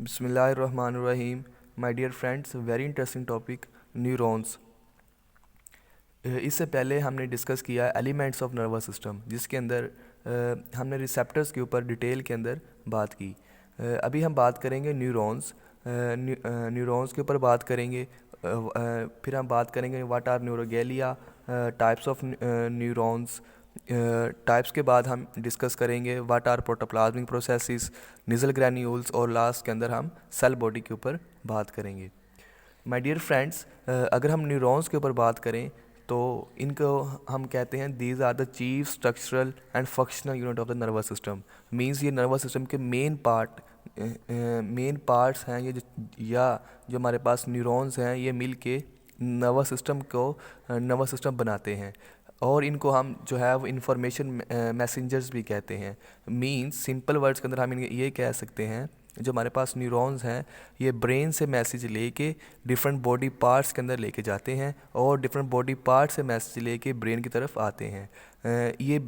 बिस्मिल्लाहिर्रहमानिर्रहीम। My dear friends, very interesting topic neurons. इससे पहले हमने डिस्कस किया एलिमेंट्स ऑफ नर्वस सिस्टम, जिसके अंदर हमने रिसेप्टर्स के ऊपर डिटेल के अंदर बात की। अभी हम बात करेंगे न्यूरॉन्स। न्यूरॉन्स के ऊपर बात करेंगे। फिर हम बात करेंगे what are neuroglia, types of neurons. Types के बाद हम डिस्कस करेंगे what are protoplasmic processes, Nissl granules, और लास्ट के अंदर हम सेल बॉडी के ऊपर बात करेंगे। माय डियर फ्रेंड्स, अगर हम न्यूरॉन्स के ऊपर बात करें तो इनको हम कहते हैं these are the chief structural and functional unit of the nervous system. Means ये नर्वस सिस्टम के मेन पार्ट्स हैं ये या जो हमारे पास न्यूरॉन्स हैं ये मिल के नर्वस सिस्टम बनाते हैं। और इनको हम जो है वो इंफॉर्मेशन मैसेंजर्स भी कहते हैं। मींस सिंपल वर्ड्स के अंदर हम ये कह सकते हैं जो हमारे पास न्यूरॉन्स हैं ये ब्रेन से मैसेज लेके डिफरेंट बॉडी पार्ट्स के अंदर लेके जाते हैं और डिफरेंट बॉडी पार्ट्स से मैसेज लेके ब्रेन की तरफ आते हैं। ये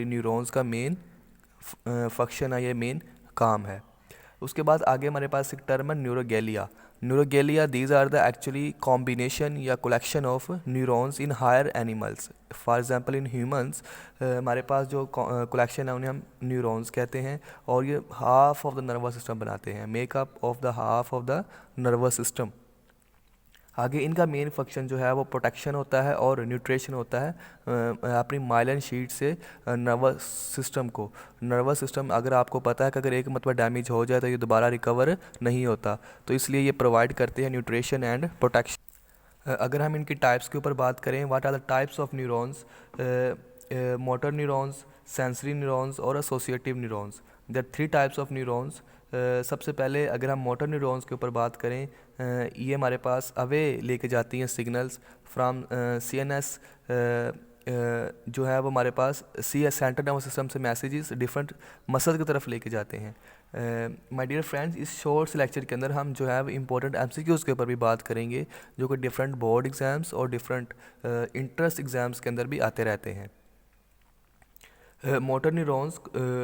न्यूरॉन्स का मेन फंक्शन है, ये मेन काम है। उसके बाद आगे हमारे पास एक टर्म है neuroglia. Neuroglia these are the actually combination या collection of neurons in higher animals. For example in humans हमारे पास जो कलेक्शन है उन्हें हम न्यूरॉन्स कहते हैं और ये half of the nervous system बनाते हैं, makeup of the half of the nervous system. आगे इनका मेन फंक्शन जो है वो प्रोटेक्शन होता है और न्यूट्रिशन होता है अपनी माइलिन शीट से नर्वस सिस्टम अगर आपको पता है कि अगर एक मतलब डैमेज हो जाए तो ये दोबारा रिकवर नहीं होता, तो इसलिए ये प्रोवाइड करते हैं न्यूट्रिशन एंड प्रोटेक्शन। अगर हम इनकी टाइप्स के ऊपर बात करें, what are the types of neurons, motor neurons, sensory neurons और associative neurons. There three types of neurons. सबसे पहले अगर हम मोटर न्यूरॉन्स के ऊपर बात करें, ये हमारे पास अवे लेके जाती हैं सिग्नल्स फ्रॉम सीएनएस। जो है वो हमारे पास सेंट्रल नर्वस सिस्टम से मैसेजेस डिफरेंट मसल की तरफ लेके जाते हैं। माय डियर फ्रेंड्स, इस शॉर्ट से लेक्चर के अंदर हम जो है वो इम्पोर्टेंट एमसीक्यूज़ के ऊपर भी बात करेंगे जो कि डिफरेंट बोर्ड एग्ज़ाम्स और डिफरेंट इंट्रेंस एग्ज़ाम्स के अंदर भी आते रहते हैं। मोटर न्यूरॉन्स,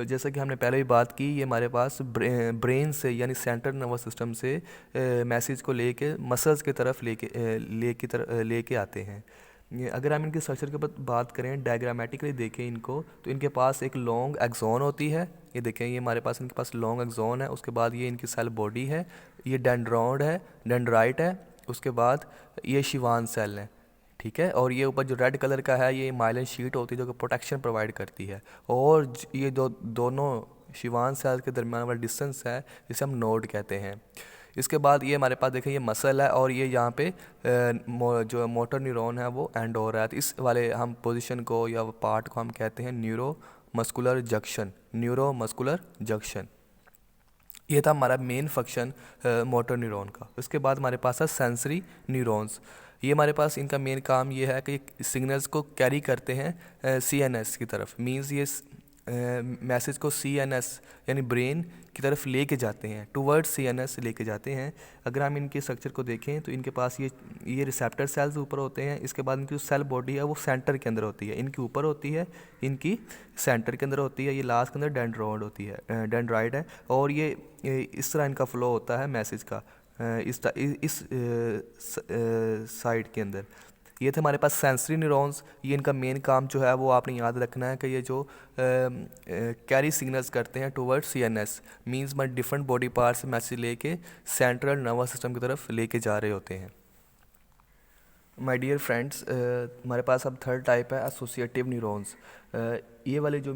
जैसा कि हमने पहले भी बात की, ये हमारे पास ब्रेन से यानी सेंट्रल नर्वस सिस्टम से मैसेज को लेके मसल्स की तरफ लेके आते हैं। अगर हम इनके स्ट्रक्चर के ऊपर बात करें, डायग्रामेटिकली देखें इनको, तो इनके पास एक लॉन्ग एक्सॉन होती है। ये देखें, ये हमारे पास इनके पास लॉन्ग एक्सॉन है। उसके बाद ये इनकी सेल बॉडी है, ये डेंड्राइट है। उसके बाद ये शिवान सेल है, ठीक है। और ये ऊपर जो रेड कलर का है ये माइलिन शीट होती है जो कि प्रोटेक्शन प्रोवाइड करती है। और ये दोनों शिवान सेल के दरमियान वाला डिस्टेंस है जिसे हम नोड कहते हैं। इसके बाद ये हमारे पास देखें, ये मसल है और ये यहाँ पे जो मोटर न्यूरॉन है वो एंड हो रहा है। तो इस वाले हम पोजीशन को या पार्ट को हम कहते हैं न्यूरो मस्कुलर जंक्शन। ये था हमारा मेन फंक्शन मोटर न्यूरॉन का। उसके बाद हमारे पास है सेंसरी न्यूरॉन्स। ये हमारे पास इनका मेन काम ये है कि सिग्नल्स को कैरी करते हैं सीएनएस की तरफ। मींस ये मैसेज को सीएनएस यानी ब्रेन की तरफ लेके जाते हैं, टुवर्ड्स सीएनएस लेके जाते हैं। अगर हम इनके स्ट्रक्चर को देखें तो इनके पास ये रिसेप्टर सेल्स ऊपर होते हैं। इसके बाद इनकी जो सेल बॉडी है वो सेंटर के अंदर होती है, इनकी ऊपर होती है, इनकी सेंटर के अंदर होती है। ये लास्ट के अंदर डेंड्राइड है और ये इस तरह इनका फ्लो होता है मैसेज का इस साइड के अंदर। ये थे हमारे पास सेंसरी न्यूरॉन्स। ये इनका मेन काम जो है वो आपने याद रखना है कि ये जो कैरी सिग्नल्स करते हैं टुवर्ड्स सीएनएस, मींस हमारे डिफरेंट बॉडी पार्ट्स से मैसेज लेके सेंट्रल नर्वस सिस्टम की तरफ लेके जा रहे होते हैं। माय डियर फ्रेंड्स, हमारे पास अब थर्ड टाइप है एसोसिएटिव न्यूरॉन्स। ये वाले जो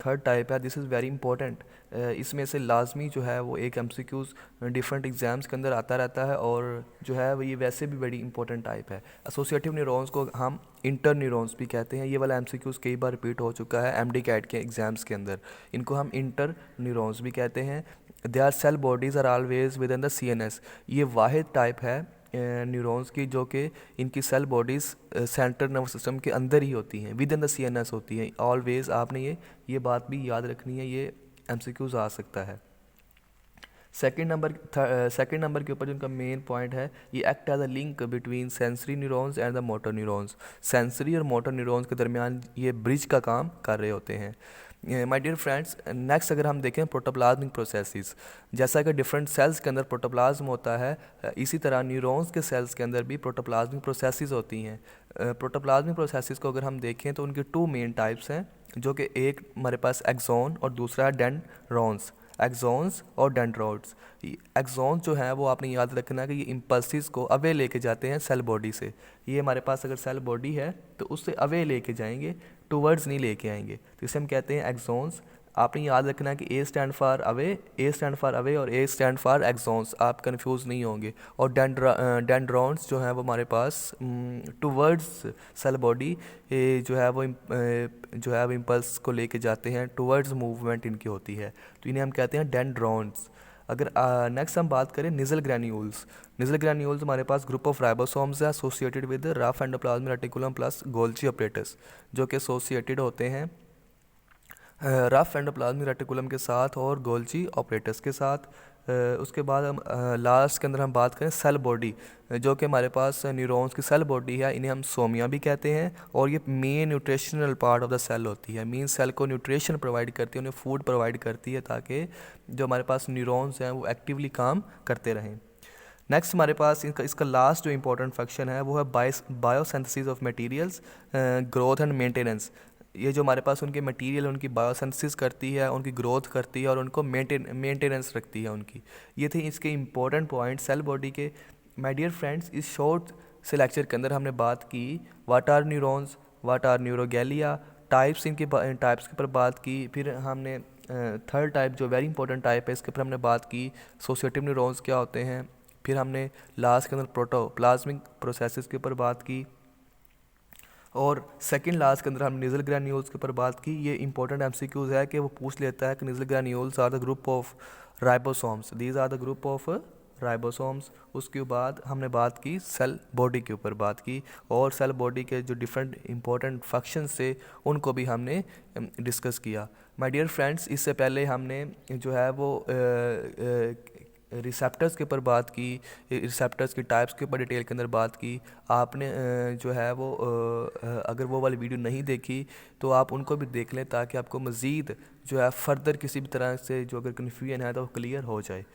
थर्ड टाइप है दिस इज़ वेरी इंपॉर्टेंट। इसमें से लाजमी जो है वो एक एमसीक्यूज़ डिफरेंट एग्जाम्स के अंदर आता रहता है और जो है वो ये वैसे भी बड़ी इंपॉर्टेंट टाइप है। एसोसिएटिव न्यूरॉन्स को हम इंटर न्यूरॉन्स भी कहते हैं। ये वाला एमसीक्यूज़ कई बार रिपीट हो चुका है एमडी कैट के एग्जाम्स के अंदर। इनको हम इंटर न्यूरॉन्स भी कहते हैं। They are cell bodies are always within the CNS. ये वाहिद टाइप है न्यूरॉन्स की जो कि इनकी cell bodies central nervous system के अंदर ही होती हैं, विद इन द सीएनएस होती हैं ऑलवेज। आपने ये बात भी याद रखनी है, ये एमसीक्यूज आ सकता है। सेकंड नंबर के ऊपर जो इनका मेन पॉइंट है, ये act as a link between sensory neurons and the motor neurons. Sensory और मोटर न्यूरॉन्स के दरमियान ये ब्रिज का काम कर रहे होते हैं। माय डियर फ्रेंड्स, नेक्स्ट अगर हम देखें प्रोटोप्लाज्मिक प्रोसेसेस, जैसा कि डिफरेंट सेल्स के अंदर प्रोटोप्लाज्म होता है, इसी तरह न्यूरॉन्स के सेल्स के अंदर भी प्रोटोप्लाज्मिक प्रोसेसेस होती हैं। प्रोटोप्लाज्मिक प्रोसेसेस को अगर हम देखें तो उनके टू मेन टाइप्स हैं, जो कि एक हमारे पास एक्सॉन और दूसरा है डेंड्रॉन्स। एक्सॉन्स और डेंड्रॉन्स। एक्सॉन्स जो है वो आपने याद रखना है कि ये इम्पल्सिस को अवे लेके जाते हैं सेल बॉडी से। ये हमारे पास अगर सेल बॉडी है तो उससे अवे लेके जाएंगे, टूवर्ड्स नहीं लेके आएंगे, तो इसे हम कहते हैं एक्सॉन्स। आपने याद रखना है कि A stand for away, A stand for away और ए स्टैंड फॉर एक्सॉन्स, आप कंफ्यूज नहीं होंगे। और डेंड्रॉन्स जो है वो हमारे पास टूवर्ड्स सेल बॉडी जो है वो इम्पल्स को लेके जाते हैं, टूवर्ड्स मूवमेंट इनकी होती है, तो इन्हें हम कहते हैं डेंड्रॉन्स। अगर नेक्स्ट हम बात करें निजल ग्रैन्यूल्स। निजल ग्रैन्यूल्स हमारे पास ग्रुप ऑफ राइबोसोम्स है associated with rough endoplasmic reticulum plus Golgi apparatus, जो कि एसोसिएटेड होते हैं रफ एंडोप्लाज्मिक रेटिकुलम के साथ और गोल्जी ऑपरेटस के साथ। उसके बाद हम लास्ट के अंदर हम बात करें सेल बॉडी, जो कि हमारे पास न्यूरॉन्स की सेल बॉडी है, इन्हें हम सोमिया भी कहते हैं, और ये main nutritional part of the cell होती है। मीन सेल को न्यूट्रिशन प्रोवाइड करती है, उन्हें फूड प्रोवाइड करती है, ताकि जो हमारे पास न्यूरॉन्स हैं वो एक्टिवली काम करते रहें। नेक्स्ट हमारे पास इसका लास्ट जो इंपॉर्टेंट फंक्शन है वो है biosynthesis of materials, growth and maintenance. ये जो हमारे पास उनके मटेरियल उनकी बायोसिंथेसिस करती है, उनकी ग्रोथ करती है और उनको मेंटेनेंस रखती है उनकी। ये थे इसके इंपॉर्टेंट पॉइंट सेल बॉडी के। माय डियर फ्रेंड्स, इस शॉर्ट से लेक्चर के अंदर हमने बात की what are neurons, what are neuroglia, types types के ऊपर बात की। फिर हमने थर्ड टाइप जो वेरी इंपॉर्टेंट टाइप है इसके ऊपर हमने बात की, एसोसिएटिव न्यूरॉन्स क्या होते हैं। फिर हमने लास्ट के अंदर प्रोटोप्लाज्मिक प्रोसेसेस के ऊपर बात की, और सेकंड लास्ट के अंदर हम निजल ग्रैन्यूल्स के ऊपर बात की। ये इंपॉर्टेंट एमसीक्यूज है कि वो पूछ लेता है कि Nissl granules are the group of ribosomes, these are the group of ribosomes. उसके बाद हमने बात की सेल बॉडी के ऊपर बात की, और सेल बॉडी के जो डिफरेंट इंपॉर्टेंट फंक्शंस थे उनको भी हमने डिस्कस किया। माय डियर फ्रेंड्स, इससे पहले हमने जो है वो रिसेप्टर्स के ऊपर बात की, रिसेप्टर्स की टाइप्स के ऊपर डिटेल के अंदर बात की। आपने जो है वो अगर वो वाली वीडियो नहीं देखी तो आप उनको भी देख लें, ताकि आपको मज़ीद जो है फर्दर किसी भी तरह से जो अगर कन्फ्यूजन है तो वो क्लियर हो जाए।